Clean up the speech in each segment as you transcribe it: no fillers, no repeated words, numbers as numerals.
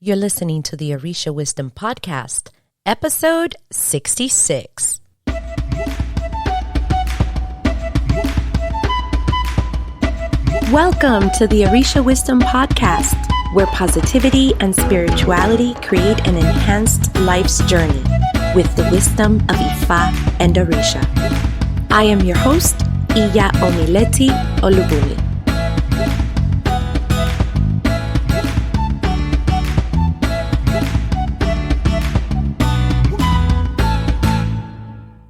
You're listening to the Orisha Wisdom Podcast, episode 66. Welcome to the Orisha Wisdom Podcast, where positivity and spirituality create an enhanced life's journey with the wisdom of Ifa and Orisha. I am your host, Omileti Olubunmi.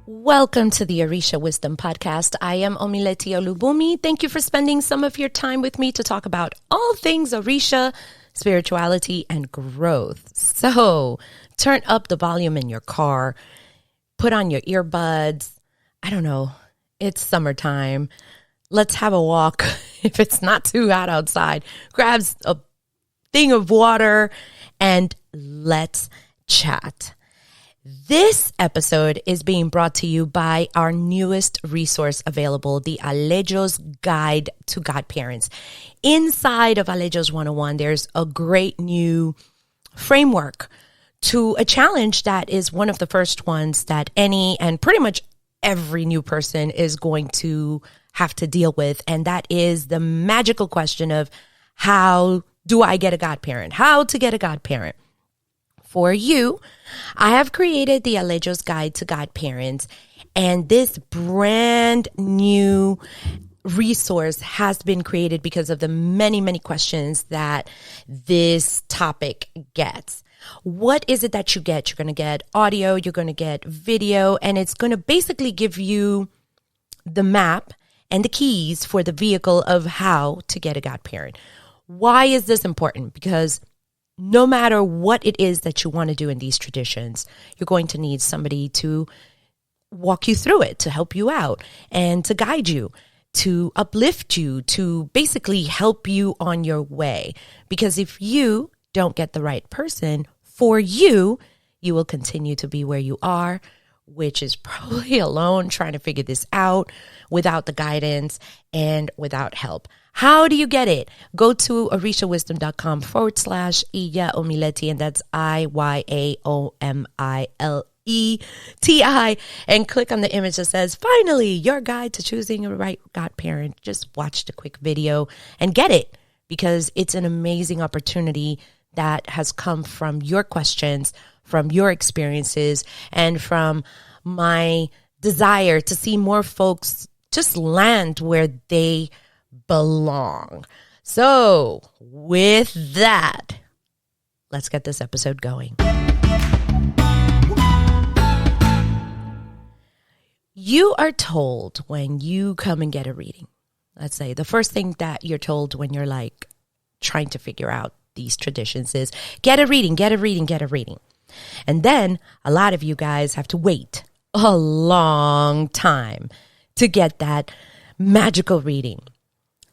Welcome to the Orisha Wisdom Podcast. I am Omileti Olubunmi. Thank you for spending some of your time with me to talk about all things Orisha, spirituality, and growth. So, turn up the volume in your car, put on your earbuds. I don't know, it's summertime. Let's have a walk. If it's not too hot outside, grab a thing of water and let's chat. This episode is being brought to you by our newest resource available, the Alejo's Guide to Godparents. Inside of Alejo's 101, there's a great new framework to a challenge that is one of the first ones that any and pretty much every new person is going to have to deal with. And that is the magical question of how do I get a godparent? How to get a godparent. For you, I have created the Alejo's Guide to Godparents, and this brand new resource has been created because of the many, many questions that this topic gets. What is it that you get? You're going to get audio, you're going to get video, and it's going to basically give you the map and the keys for the vehicle of how to get a godparent. Why is this important? Because no matter what it is that you want to do in these traditions, you're going to need somebody to walk you through it, to help you out, and to guide you, to uplift you, to basically help you on your way. Because if you don't get the right person for you, you will continue to be where you are, which is probably alone trying to figure this out without the guidance and without help. How do you get it? Go to orishawisdom.com/Iya Omileti, and that's IYAOMILETI, and click on the image that says, finally, your guide to choosing a right godparent. Just watch the quick video and get it, because it's an amazing opportunity that has come from your questions, from your experiences, and from my desire to see more folks just land where they belong. So, with that, let's get this episode going. You are told when you come and get a reading, let's say the first thing that you're told when you're like trying to figure out these traditions is get a reading, get a reading, get a reading. And then a lot of you guys have to wait a long time to get that magical reading.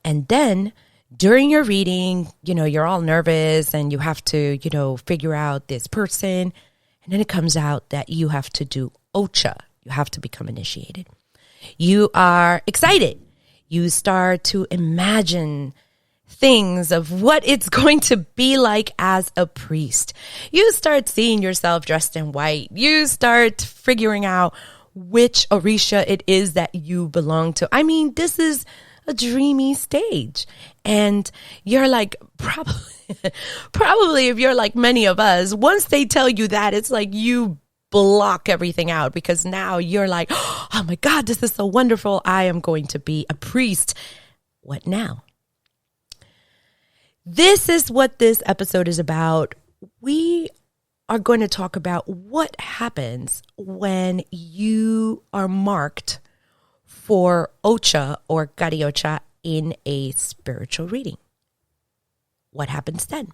And then during your reading, you're all nervous and you have to, figure out this person. And then it comes out that you have to do Ocha. You have to become initiated. You are excited. You start to imagine things of what it's going to be like as a priest. You start seeing yourself dressed in white. You start figuring out which Orisha it is that you belong to. I mean, this is a dreamy stage. And you're like, probably if you're like many of us, once they tell you that, it's like you block everything out, because now you're like, oh my God, this is so wonderful. I am going to be a priest. What now? This is what this episode is about. We are going to talk about what happens when you are marked for Ocha or Gari Ocha in a spiritual reading. What happens then?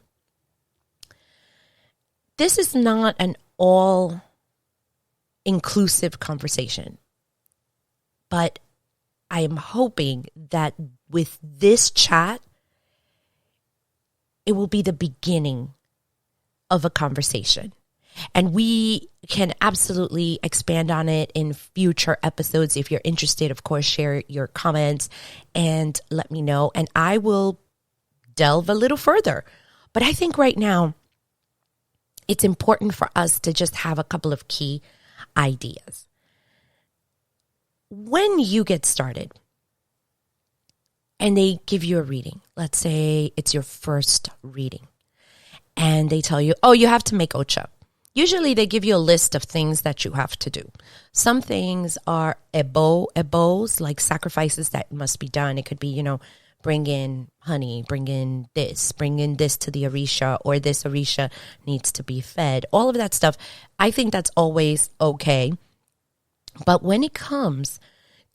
This is not an all-inclusive conversation, but I am hoping that with this chat, it will be the beginning of a conversation. And we can absolutely expand on it in future episodes. If you're interested, of course, share your comments and let me know. And I will delve a little further. But I think right now, it's important for us to just have a couple of key ideas. When you get started and they give you a reading, let's say it's your first reading, and they tell you, oh, you have to make Ocha. Usually they give you a list of things that you have to do. Some things are ebos, like sacrifices that must be done. It could be, bring in honey, bring in this to the Orisha, or this Orisha needs to be fed. All of that stuff, I think that's always okay. But when it comes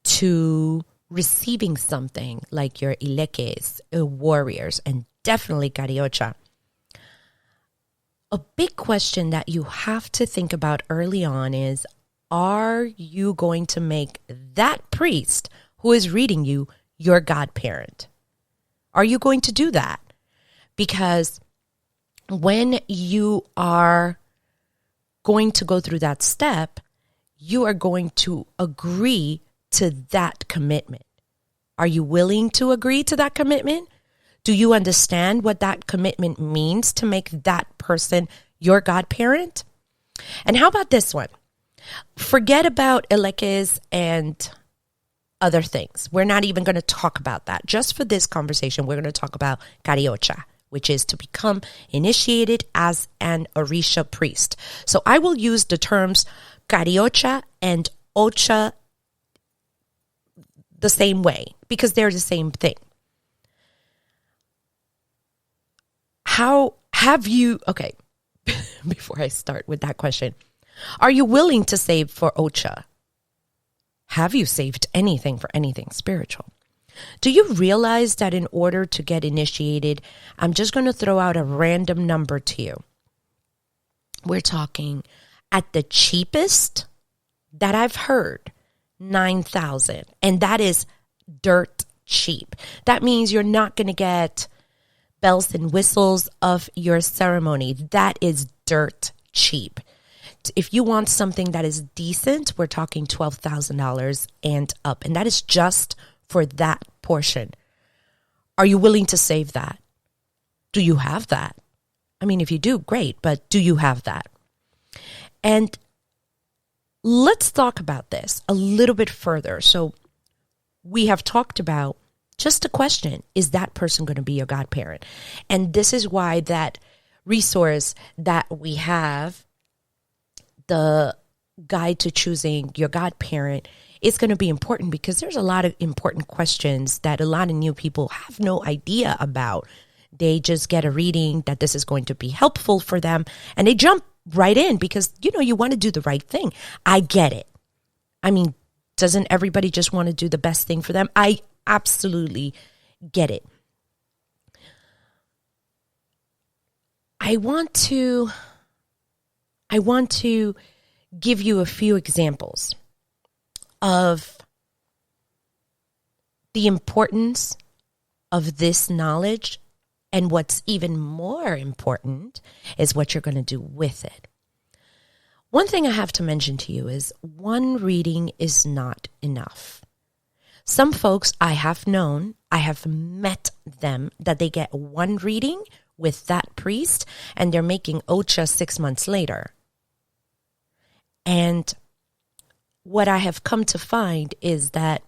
to receiving something like your ilekes, warriors, and definitely Ocha, a big question that you have to think about early on is, are you going to make that priest who is reading you your godparent? Are you going to do that? Because when you are going to go through that step, you are going to agree to that commitment. Are you willing to agree to that commitment? Do you understand what that commitment means to make that person your godparent? And how about this one? Forget about elekes and other things. We're not even going to talk about that. Just for this conversation, we're going to talk about Ocha, which is to become initiated as an Orisha priest. So I will use the terms Ocha and Ocha the same way because they're the same thing. How have you, okay, before I start with that question, are you willing to save for Ocha? Have you saved anything for anything spiritual? Do you realize that in order to get initiated, I'm just going to throw out a random number to you. We're talking at the cheapest that I've heard, 9,000. And that is dirt cheap. That means you're not going to get bells and whistles of your ceremony. That is dirt cheap. If you want something that is decent, we're talking $12,000 and up. And that is just for that portion. Are you willing to save that? Do you have that? I mean, if you do, great. But do you have that? And let's talk about this a little bit further. So we have talked about just a question, is that person going to be your godparent? And this is why that resource that we have, the guide to choosing your godparent, is going to be important because there's a lot of important questions that a lot of new people have no idea about. They just get a reading that this is going to be helpful for them and they jump right in because, you want to do the right thing. I get it. I mean, doesn't everybody just want to do the best thing for them? I absolutely get it. I want to give you a few examples of the importance of this knowledge, and what's even more important is what you're going to do with it. One thing I have to mention to you is one reading is not enough. Some folks I have known, I have met them, that they get one reading with that priest and they're making Ocha 6 months later. And what I have come to find is that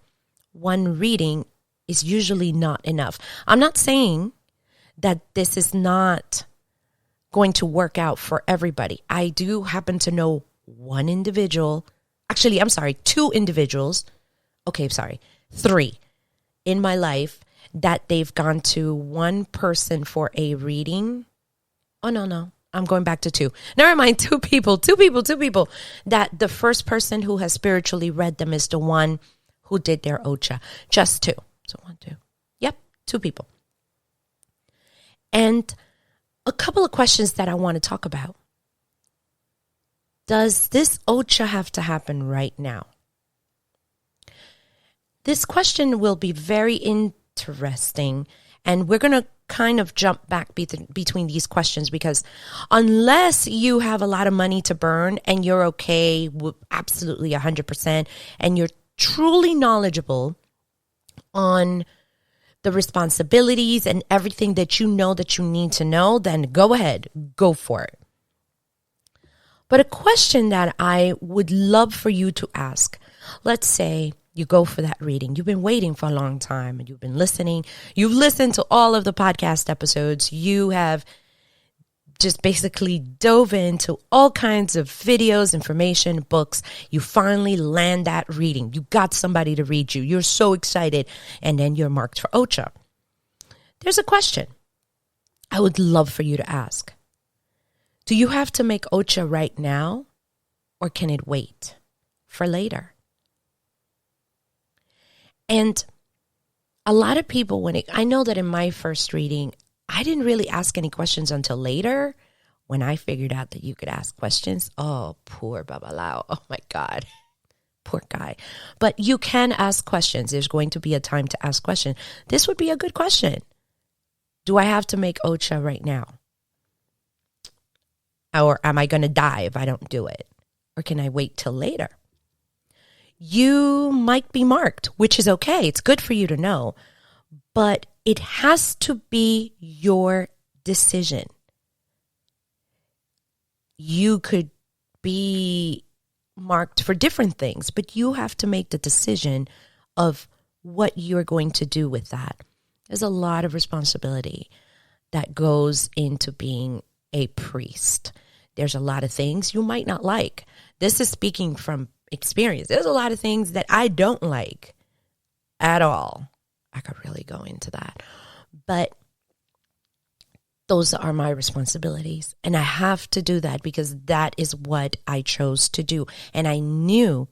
one reading is usually not enough. I'm not saying that this is not going to work out for everybody. I do happen to know two individuals. Three in my life that they've gone to one person for a reading. Oh, no. I'm going back to two. Never mind, two people. That the first person who has spiritually read them is the one who did their Ocha. Just two. So 1, 2. Yep, two people. And a couple of questions that I want to talk about. Does this Ocha have to happen right now? This question will be very interesting, and we're going to kind of jump back between these questions because unless you have a lot of money to burn and you're okay with absolutely 100% and you're truly knowledgeable on the responsibilities and everything that you know that you need to know, then go ahead, go for it. But a question that I would love for you to ask, let's say you go for that reading. You've been waiting for a long time and you've been listening. You've listened to all of the podcast episodes. You have just basically dove into all kinds of videos, information, books. You finally land that reading. You got somebody to read you. You're so excited. And then you're marked for Ocha. There's a question I would love for you to ask. Do you have to make Ocha right now, or can it wait for later? And a lot of people, I know that in my first reading, I didn't really ask any questions until later when I figured out that you could ask questions. Oh, poor Babalao. Oh my God. Poor guy. But you can ask questions. There's going to be a time to ask questions. This would be a good question. Do I have to make Ocha right now? Or am I going to die if I don't do it? Or can I wait till later? You might be marked, which is okay. It's good for you to know. But it has to be your decision. You could be marked for different things, but you have to make the decision of what you're going to do with that. There's a lot of responsibility that goes into being a priest. There's a lot of things you might not like. This is speaking from experience. There's a lot of things that I don't like at all. I could really go into that. But those are my responsibilities. And I have to do that because that is what I chose to do. And I knew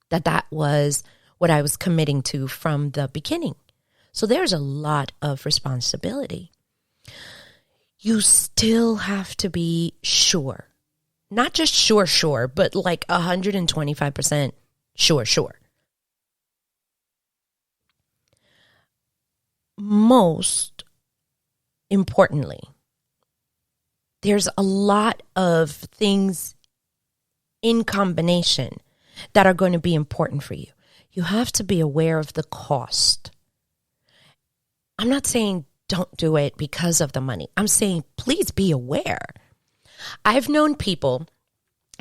that that was what I was committing to from the beginning. So there's a lot of responsibility. You still have to be sure. Not just sure, but like 125% sure. Most importantly, there's a lot of things in combination that are going to be important for you. You have to be aware of the cost. I'm not saying don't do it because of the money. I'm saying please be aware. I've known people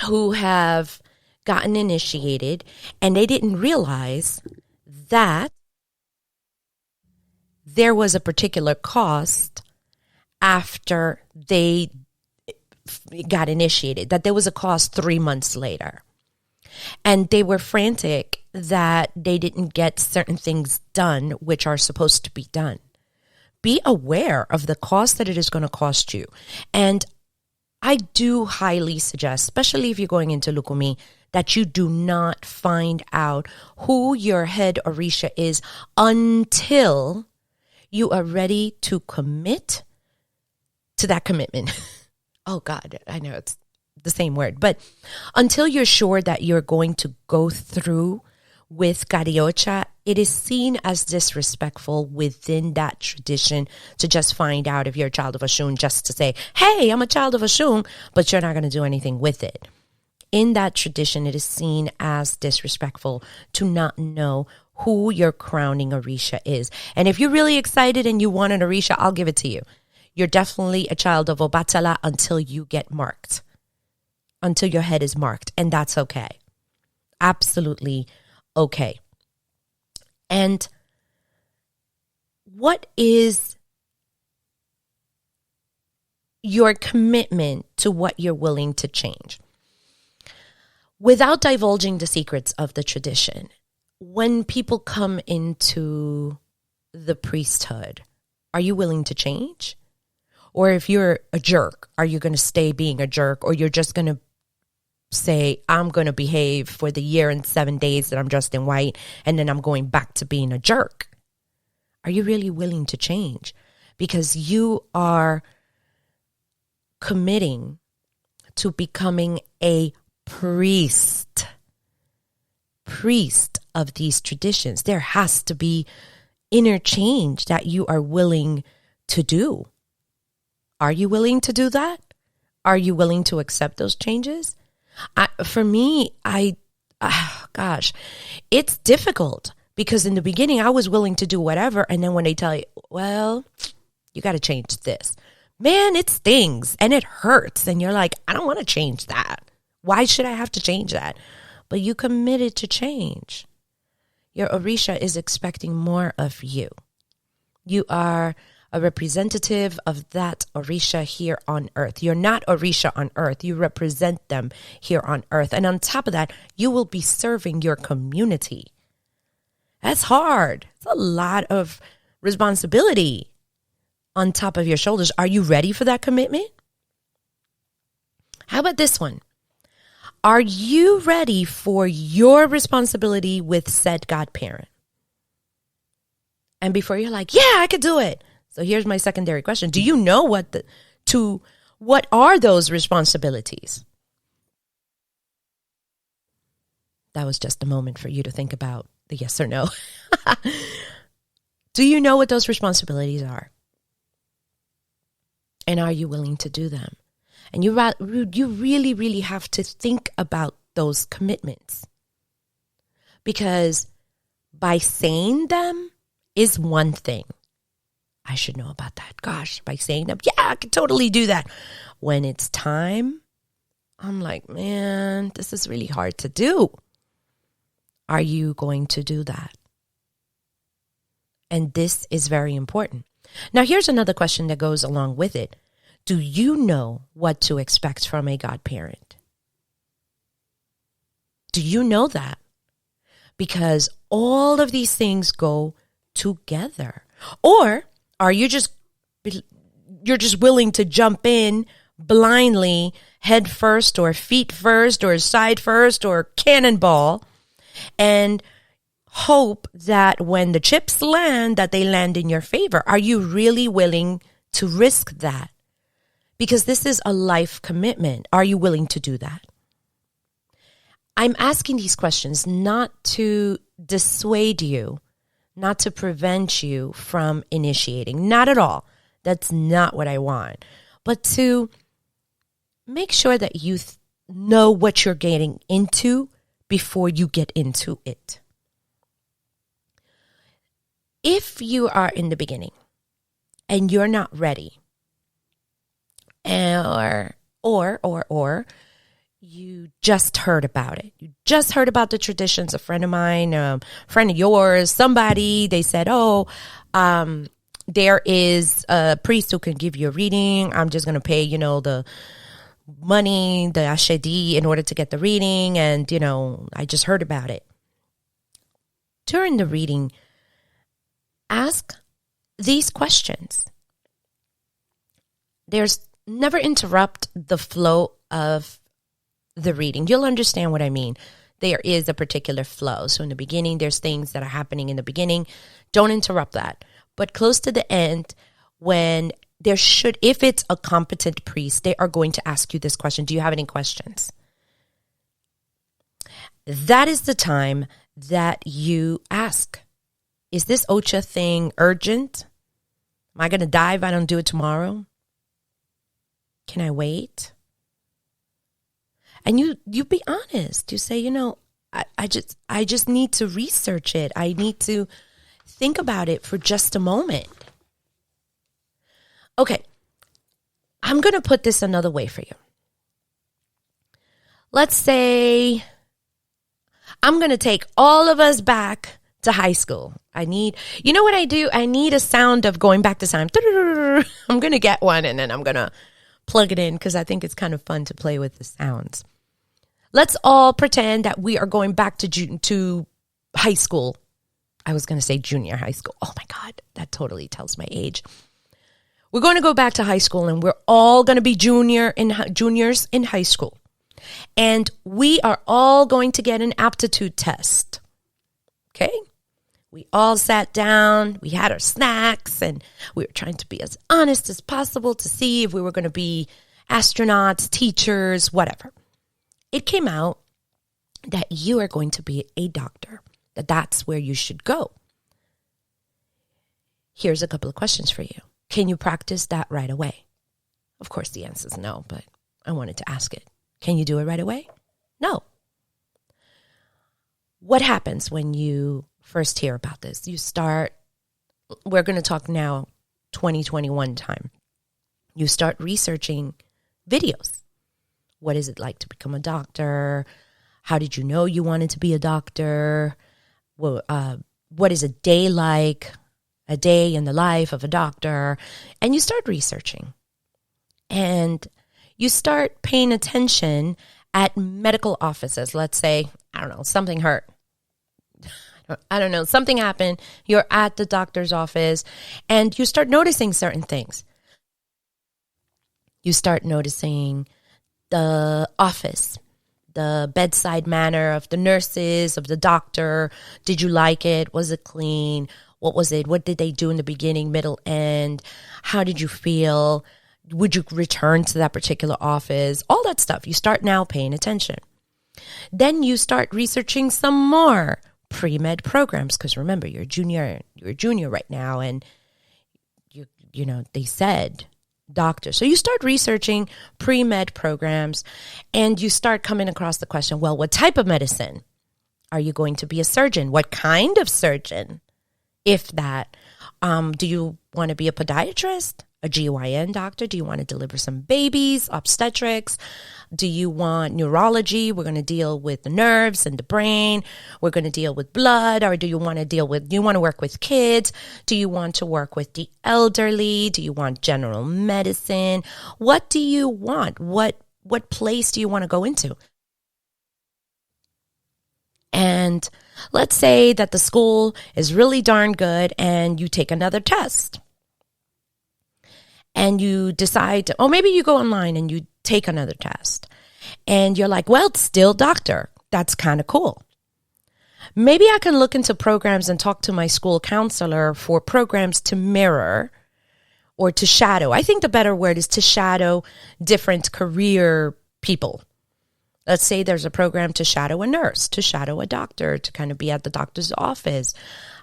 who have gotten initiated and they didn't realize that there was a particular cost after they got initiated, that there was a cost 3 months later. And they were frantic that they didn't get certain things done, which are supposed to be done. Be aware of the cost that it is going to cost you. And I do highly suggest, especially if you're going into Lukumi, that you do not find out who your head Orisha is until you are ready to commit to that commitment. Oh God, I know it's the same word, but until you're sure that you're going to go through with Ocha, it is seen as disrespectful within that tradition to just find out if you're a child of Oshun, just to say, hey, I'm a child of Oshun, but you're not going to do anything with it. In that tradition, it is seen as disrespectful to not know who your crowning Orisha is. And if you're really excited and you want an Orisha, I'll give it to you. You're definitely a child of Obatala until you get marked, until your head is marked. And that's okay. Absolutely okay. And what is your commitment to what you're willing to change? Without divulging the secrets of the tradition, when people come into the priesthood, are you willing to change? Or if you're a jerk, are you going to stay being a jerk? Or you're just going to say, I'm going to behave for the year and 7 days that I'm dressed in white, and then I'm going back to being a jerk? Are you really willing to change? Because you are committing to becoming a priest of these traditions. There has to be inner change that you are willing to do. Are you willing to do that? Are you willing to accept those changes? For me, it's difficult because in the beginning I was willing to do whatever. And then when they tell you, well, you got to change this man, it stings and it hurts. And you're like, I don't want to change that. Why should I have to change that? But you committed to change. Your Orisha is expecting more of you. You are a representative of that Orisha here on earth. You're not Orisha on earth. You represent them here on earth. And on top of that, you will be serving your community. That's hard. It's a lot of responsibility on top of your shoulders. Are you ready for that commitment? How about this one? Are you ready for your responsibility with said godparent? And before you're like, yeah, I could do it. So here's my secondary question. Do you know what are those responsibilities? That was just a moment for you to think about the yes or no. Do you know what those responsibilities are? And are you willing to do them? And you really, really have to think about those commitments. Because by saying them is one thing. I should know about that. Gosh, by saying them, yeah, I could totally do that. When it's time, I'm like, man, this is really hard to do. Are you going to do that? And this is very important. Now, here's another question that goes along with it. Do you know what to expect from a godparent? Do you know that? Because all of these things go together. Or are you're just willing to jump in blindly, head first or feet first or side first or cannonball and hope that when the chips land, that they land in your favor? Are you really willing to risk that? Because this is a life commitment. Are you willing to do that? I'm asking these questions not to dissuade you, not to prevent you from initiating. Not at all. That's not what I want. But to make sure that you know what you're getting into before you get into it. If you are in the beginning and you're not ready, or you just heard about it. You just heard about the traditions. A friend of mine, friend of yours, somebody, they said, there is a priest who can give you a reading. I'm just going to pay, the money, the ashedi in order to get the reading. And, I just heard about it. During the reading, ask these questions. Never interrupt the flow of the reading. You'll understand what I mean. There is a particular flow. So in the beginning, there's things that are happening in the beginning. Don't interrupt that. But close to the end, if it's a competent priest, they are going to ask you this question. Do you have any questions? That is the time that you ask, is this Ocha thing urgent? Am I going to die if I don't do it tomorrow? Can I wait? And you be honest. You say, I just need to research it. I need to think about it for just a moment. Okay. I'm going to put this another way for you. Let's say I'm going to take all of us back to high school. You know what I do? I need a sound of going back to time. I'm going to get one and then I'm going to plug it in because I think it's kind of fun to play with the sounds. Let's all pretend that we are going back to high school. I was going to say junior high school. Oh my God, that totally tells my age. We're going to go back to high school and we're all going to be juniors in high school. And we are all going to get an aptitude test. Okay? We all sat down, we had our snacks, and we were trying to be as honest as possible to see if we were going to be astronauts, teachers, whatever. It came out that you are going to be a doctor, that's where you should go. Here's a couple of questions for you. Can you practice that right away? Of course, the answer is no, but I wanted to ask it. Can you do it right away? No. What happens when you first hear about this? We're going to talk now 2021 time. You start researching videos. What is it like to become a doctor? How did you know you wanted to be a doctor? Well, what is a day like? A day in the life of a doctor. And you start researching. And you start paying attention at medical offices. Let's say, I don't know, something hurt. I don't know, something happened. You're at the doctor's office and you start noticing certain things. You start noticing the office, the bedside manner of the nurses, of the doctor. Did you like it? Was it clean? What was it? What did they do in the beginning, middle, end? How did you feel? Would you return to that particular office? All that stuff. You start now paying attention. Then you start researching some more pre-med programs, because remember, you're a junior right now, and you know, they said doctor. So you start researching pre-med programs, and you start coming across the question, well, what type of medicine? Are you going to be a surgeon? What kind of surgeon? If that, do you want to be a podiatrist, a GYN doctor? Do you want to deliver some babies, obstetrics? Do you want neurology? We're going to deal with the nerves and the brain. We're going to deal with blood. Or do you want to work with kids? Do you want to work with the elderly? Do you want general medicine? What do you want? What place do you want to go into? And let's say that the school is really darn good and you take another test. And you decide, maybe you go online and you take another test. And you're like, well, it's still doctor. That's kind of cool. Maybe I can look into programs and talk to my school counselor for programs to mirror or to shadow. I think the better word is to shadow different career people. Let's say there's a program to shadow a nurse, to shadow a doctor, to kind of be at the doctor's office.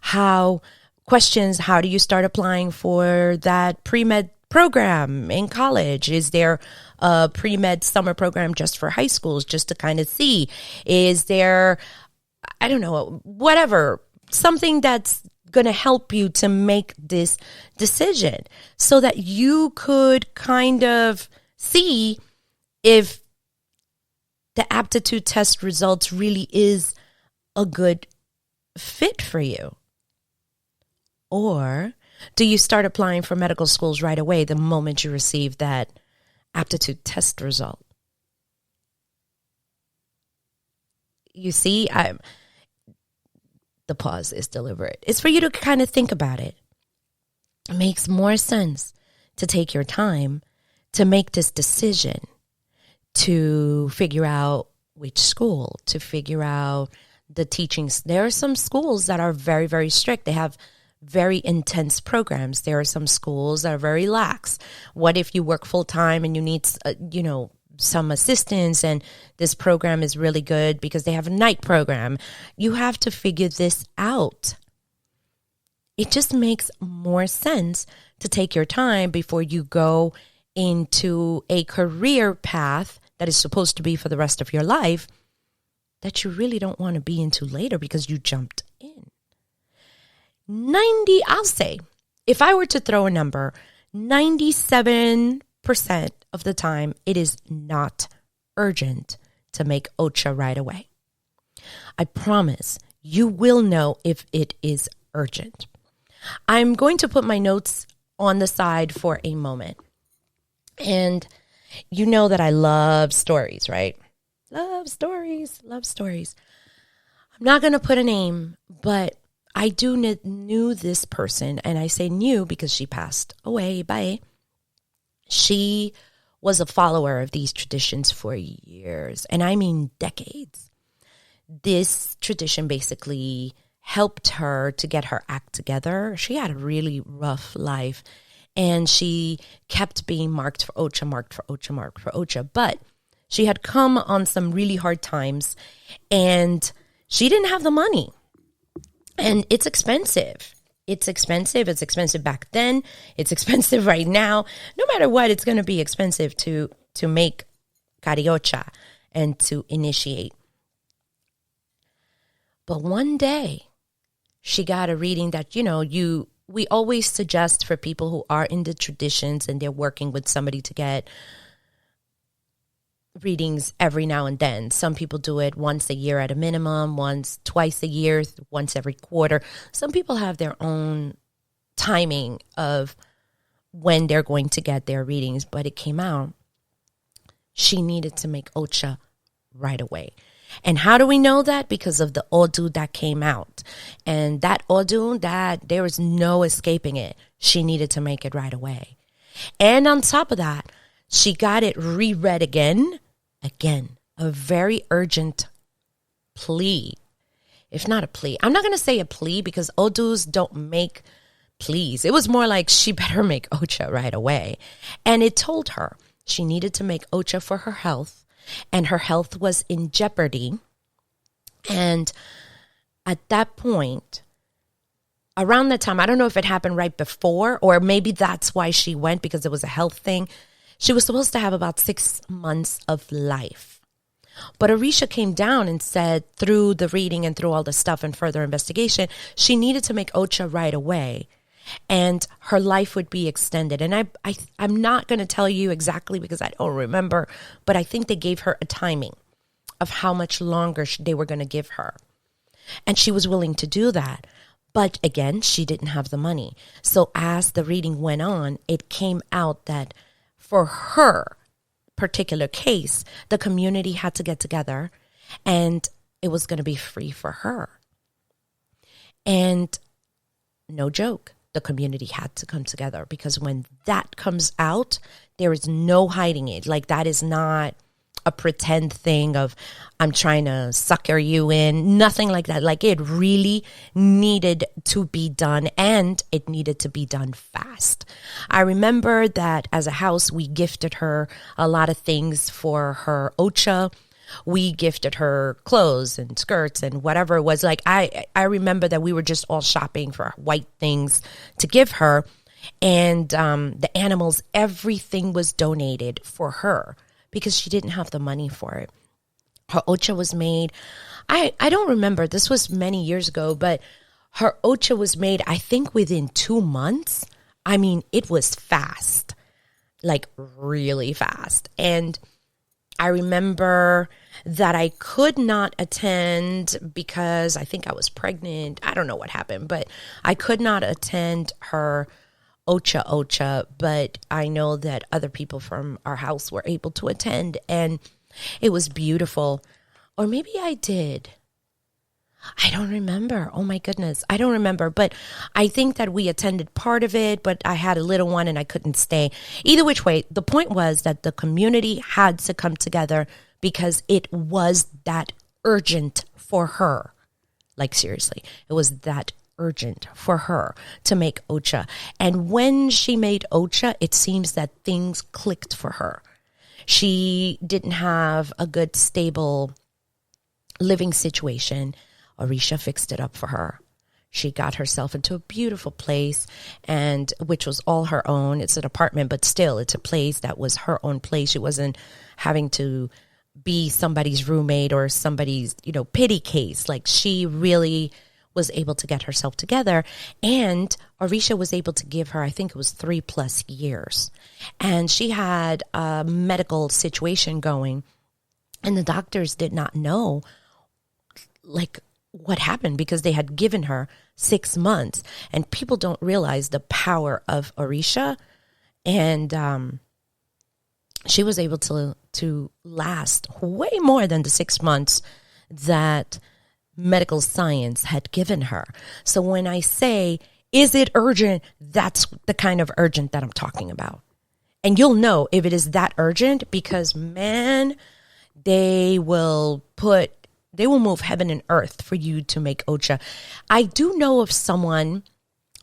How do you start applying for that pre-med program in college? Is there a pre-med summer program just for high schools, just to kind of see? Is there, I don't know, whatever, something that's going to help you to make this decision so that you could kind of see if the aptitude test results really is a good fit for you? Or do you start applying for medical schools right away the moment you receive that aptitude test result? You see, the pause is deliberate. It's for you to kind of think about it. It makes more sense to take your time to make this decision, to figure out which school, to figure out the teachings. There are some schools that are very, very strict. They have very intense programs. There are some schools that are very lax. What if you work full time and you need, some assistance, and this program is really good because they have a night program? You have to figure this out. It just makes more sense to take your time before you go into a career path that is supposed to be for the rest of your life that you really don't want to be into later because you jumped in. I'll say, if I were to throw a number, 97% of the time, it is not urgent to make Ocha right away. I promise you will know if it is urgent. I'm going to put my notes on the side for a moment. And you know that I love stories, right? Love stories. I'm not going to put a name, but I do knew this person, and I say knew because she passed away. Bye. She was a follower of these traditions for years, and I mean decades. This tradition basically helped her to get her act together. She had a really rough life, and she kept being marked for Ocha. But she had come on some really hard times, and she didn't have the money. And it's expensive. It's expensive back then. It's expensive right now. No matter what, it's going to be expensive to make cariocha and to initiate. But one day, she got a reading that, you we always suggest for people who are in the traditions and they're working with somebody to get readings every now and then. Some people do it once a year at a minimum, twice a year, once every quarter. Some people have their own timing of when they're going to get their readings, but it came out she needed to make Ocha right away. And how do we know that? Because of the Odu that came out. And that Odu, that there was no escaping it. She needed to make it right away. And on top of that, she got it reread again, a very urgent plea. If not a plea. I'm not going to say a plea because Odus don't make pleas. It was more like she better make Ocha right away. And it told her she needed to make Ocha for her health. And her health was in jeopardy. And at that point, around that time, I don't know if it happened right before, or maybe that's why she went, because it was a health thing. She was supposed to have about 6 months of life. But Orisha came down and said, through the reading and through all the stuff and further investigation, she needed to make Ocha right away. And her life would be extended. And I'm not going to tell you exactly because I don't remember, but I think they gave her a timing of how much longer they were going to give her. And she was willing to do that. But again, she didn't have the money. So as the reading went on, it came out that for her particular case, the community had to get together and it was going to be free for her. And no joke. The community had to come together because when that comes out, there is no hiding it. Like, that is not a pretend thing of I'm trying to sucker you in. Nothing like that. Like, it really needed to be done, and it needed to be done fast. I remember that as a house, we gifted her a lot of things for her Ocha. We gifted her clothes and skirts and whatever it was. Like, I remember that we were just all shopping for white things to give her. And the animals, everything was donated for her because she didn't have the money for it. Her Ocha was made. I don't remember. This was many years ago, but her Ocha was made, I think, within 2 months. I mean, it was fast, like really fast. And I remember that I could not attend because I think I was pregnant. I don't know what happened, but I could not attend her Ocha, but I know that other people from our house were able to attend, and it was beautiful. Or maybe I did. I don't remember. Oh my goodness. I don't remember. But I think that we attended part of it, but I had a little one and I couldn't stay. Either which way, the point was that the community had to come together because it was that urgent for her. Like, seriously, it was that urgent for her to make Ocha. And when she made Ocha, it seems that things clicked for her. She didn't have a good, stable living situation. Orisha fixed it up for her. She got herself into a beautiful place, and which was all her own. It's an apartment, but still, it's a place that was her own place. She wasn't having to be somebody's roommate or somebody's, pity case. Like, she really was able to get herself together, and Orisha was able to give her, I think it was 3+ years. And she had a medical situation going, and the doctors did not know, like, what happened because they had given her 6 months. And people don't realize the power of Orisha. And she was able to last way more than the 6 months that medical science had given her. So when I say, is it urgent? That's the kind of urgent that I'm talking about. And you'll know if it is that urgent because, man, they will move heaven and earth for you to make Ocha. I do know of someone,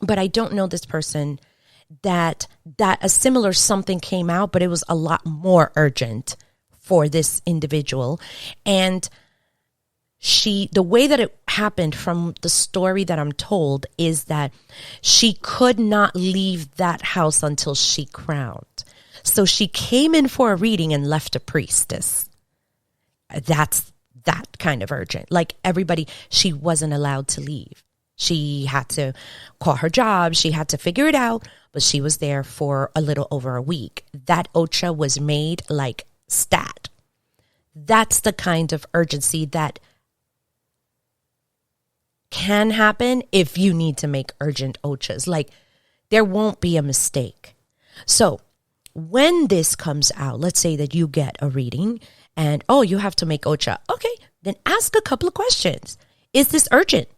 but I don't know this person, that a similar something came out, but it was a lot more urgent for this individual. And the way that it happened from the story that I'm told is that she could not leave that house until she crowned. So she came in for a reading and left a priestess. That's that kind of urgent. Like, everybody, she wasn't allowed to leave. She had to call her job. She had to figure it out, but she was there for a little over a week. That Ocha was made like stat. That's the kind of urgency that can happen if you need to make urgent Ochas. Like, there won't be a mistake. So when this comes out, let's say that you get a reading and, you have to make Ocha. Okay, then ask a couple of questions. Is this urgent?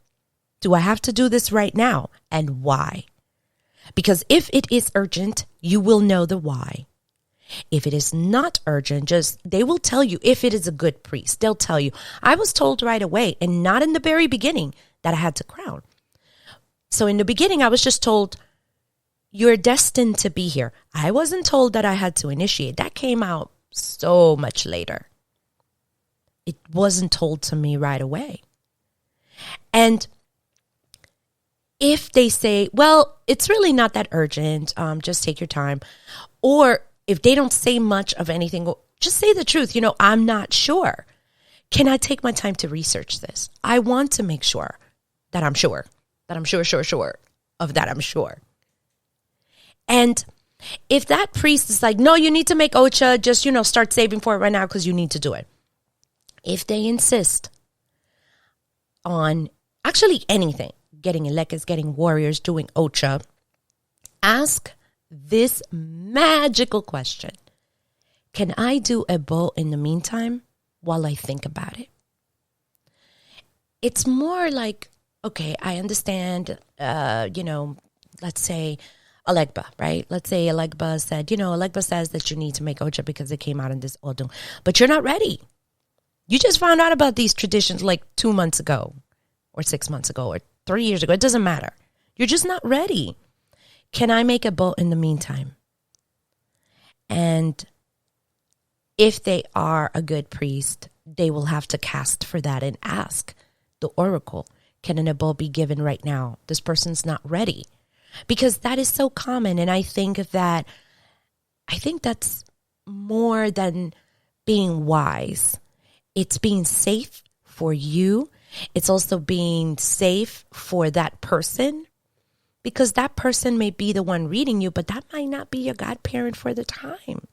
Do I have to do this right now? And why? Because if it is urgent, you will know the why. If it is not urgent, they will tell you. If it is a good priest, they'll tell you. I was told right away, and not in the very beginning, that I had to crown. So in the beginning, I was just told, you're destined to be here. I wasn't told that I had to initiate. That came out so much later. It wasn't told to me right away. And if they say, well, it's really not that urgent, just take your time. Or if they don't say much of anything, just say the truth. I'm not sure. Can I take my time to research this? I want to make sure that I'm sure, sure of that I'm sure. And if that priest is like, no, you need to make Ocha, just, start saving for it right now because you need to do it. If they insist on actually anything, getting elekas, getting warriors, doing Ocha, ask this magical question. Can I do a bowl in the meantime while I think about it? It's more like, okay, I understand, let's say Alegba, right? Let's say Alegba said, Alegba says that you need to make Ocha because it came out in this Odun, but you're not ready. You just found out about these traditions like 2 months ago or 6 months ago or 3 years ago. It doesn't matter. You're just not ready. Can I make a bowl in the meantime? And if they are a good priest, they will have to cast for that and ask the oracle, can an abo be given right now? This person's not ready. Because that is so common. And I think that's more than being wise. It's being safe for you. It's also being safe for that person. Because that person may be the one reading you, but that might not be your godparent for the time.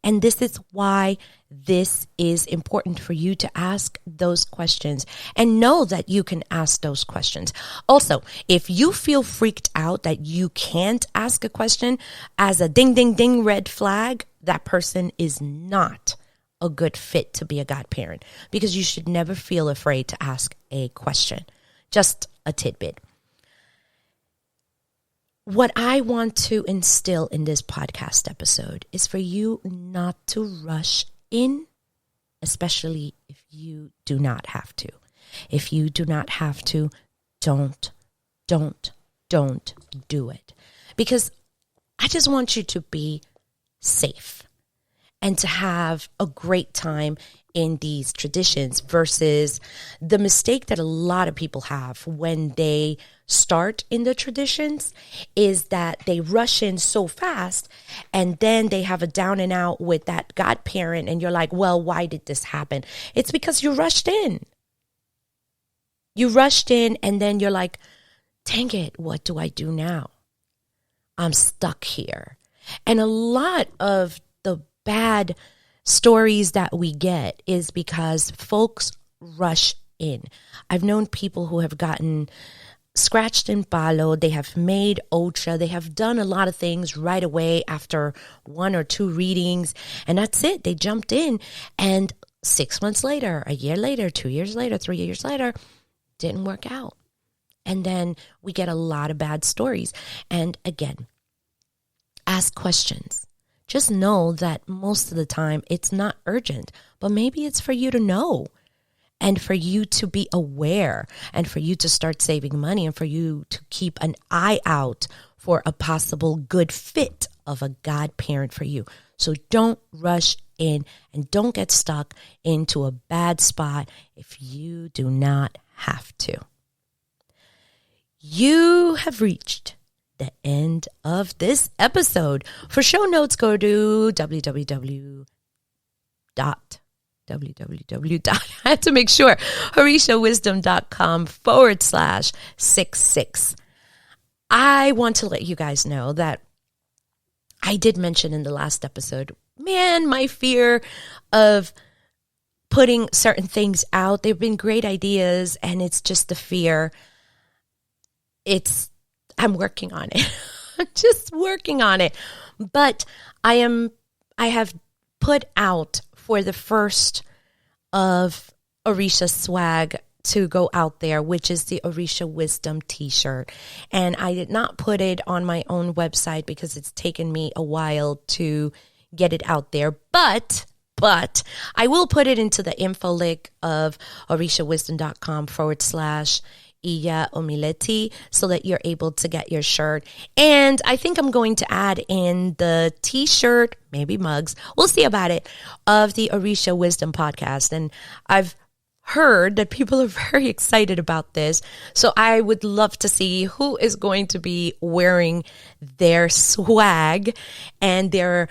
And this is why this is important for you to ask those questions and know that you can ask those questions. Also, if you feel freaked out that you can't ask a question as a ding, ding, ding red flag, that person is not a good fit to be a godparent because you should never feel afraid to ask a question. Just a tidbit. What I want to instill in this podcast episode is for you not to rush in, especially if you do not have to. If you do not have to, don't do it. Because I just want you to be safe and to have a great time in these traditions versus the mistake that a lot of people have when they start in the traditions is that they rush in so fast and then they have a down and out with that godparent and you're like, well, why did this happen? It's because you rushed in. You rushed in and then you're like, dang it, what do I do now? I'm stuck here. And a lot of the bad stories that we get is because folks rush in. I've known people who have gotten scratched in palo, they have made Ocha, they have done a lot of things right away after 1 or 2 readings, and that's it. They jumped in, and 6 months later, a year later, 2 years later, 3 years later, didn't work out. And then we get a lot of bad stories. And again, ask questions. Just know that most of the time it's not urgent, but maybe it's for you to know and for you to be aware and for you to start saving money and for you to keep an eye out for a possible good fit of a godparent for you. So don't rush in and don't get stuck into a bad spot if you do not have to. You have reached the end of this episode. For show notes, go to www.www.ocha I had to make sure, orishawisdom.com/66. I want to let you guys know that I did mention in the last episode, man, my fear of putting certain things out. They've been great ideas, and it's just the fear. I'm working on it. I'm just working on it. But I have put out for the first of Orisha swag to go out there, which is the Orisha Wisdom t-shirt. And I did not put it on my own website because it's taken me a while to get it out there. But I will put it into the info link of orishawisdom.com/Iya Omileti so that you're able to get your shirt. And I think I'm going to add in the t-shirt, maybe mugs, we'll see about it, of the Orisha Wisdom podcast. And I've heard that people are very excited about this. So I would love to see who is going to be wearing their swag and their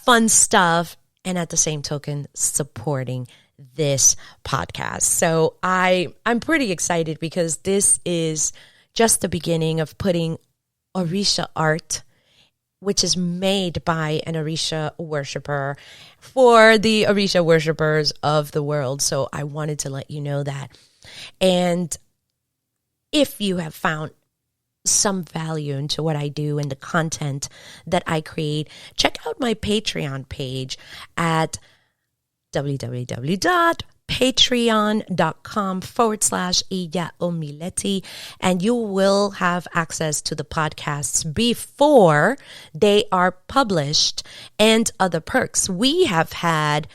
fun stuff, and at the same token, supporting this podcast. So I'm pretty excited because this is just the beginning of putting Orisha art, which is made by an Orisha worshiper for the Orisha worshipers of the world. So I wanted to let you know that. And if you have found some value into what I do and the content that I create, check out my Patreon page at www.patreon.com/Iya Omileti, and you will have access to the podcasts before they are published and other perks. We have had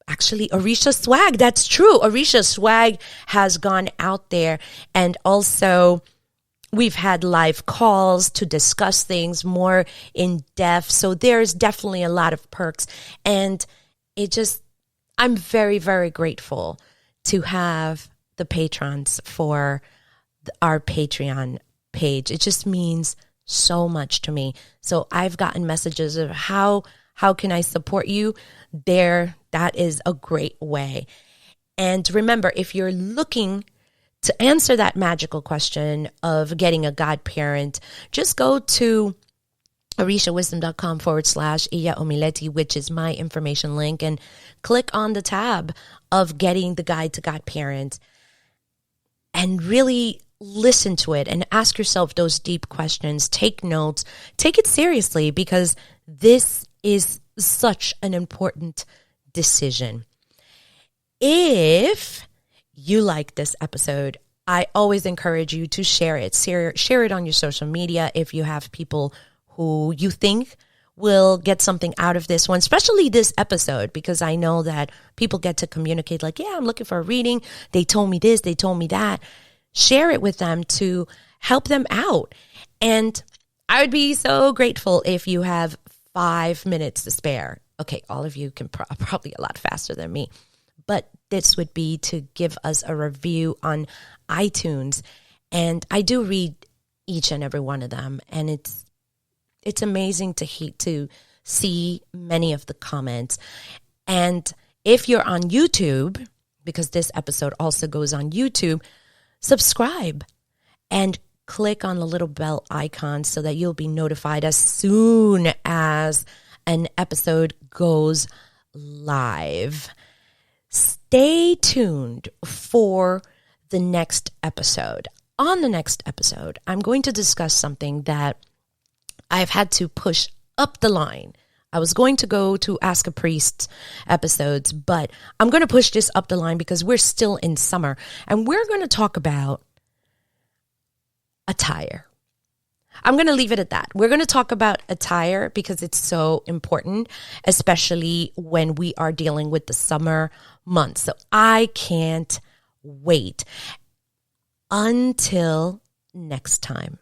actually Orisha swag. That's true. Orisha swag has gone out there, and also we've had live calls to discuss things more in depth. So there's definitely a lot of perks, and I'm very, very grateful to have the patrons for our Patreon page. It just means so much to me. So I've gotten messages of how can I support you there. That is a great way. And remember, if you're looking to answer that magical question of getting a godparent, just go to orishawisdom.com/Iya Omileti, which is my information link, and click on the tab of getting the guide to godparent, and really listen to it and ask yourself those deep questions. Take notes, take it seriously, because this is such an important decision. If you like this episode, I always encourage you to share it. Share it on your social media if you have people who you think will get something out of this one, especially this episode, because I know that people get to communicate like, yeah, I'm looking for a reading. They told me this, they told me that. Share it with them to help them out. And I would be so grateful if you have 5 minutes to spare. Okay, all of you can probably a lot faster than me, but this would be to give us a review on iTunes. And I do read each and every one of them, and it's amazing to see many of the comments. And if you're on YouTube, because this episode also goes on YouTube, subscribe and click on the little bell icon so that you'll be notified as soon as an episode goes live. Stay tuned for the next episode. On the next episode, I'm going to discuss something that I've had to push up the line. I was going to go to Ask a Priest episodes, but I'm going to push this up the line because we're still in summer, and we're going to talk about attire. I'm going to leave it at that. We're going to talk about attire because it's so important, especially when we are dealing with the summer months. So I can't wait. Until next time,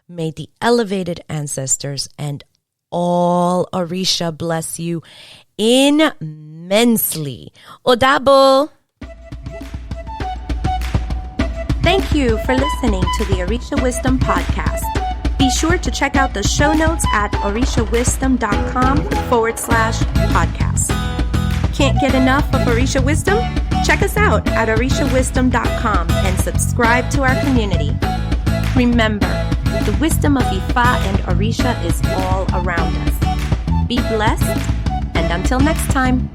may the elevated ancestors and all Orisha bless you immensely. Odabo. Thank you for listening to the Orisha Wisdom Podcast. Be sure to check out the show notes at orishawisdom.com/podcast. Can't get enough of Orisha Wisdom? Check us out at orishawisdom.com and subscribe to our community. Remember, the wisdom of Ifa and Orisha is all around us. Be blessed, and until next time.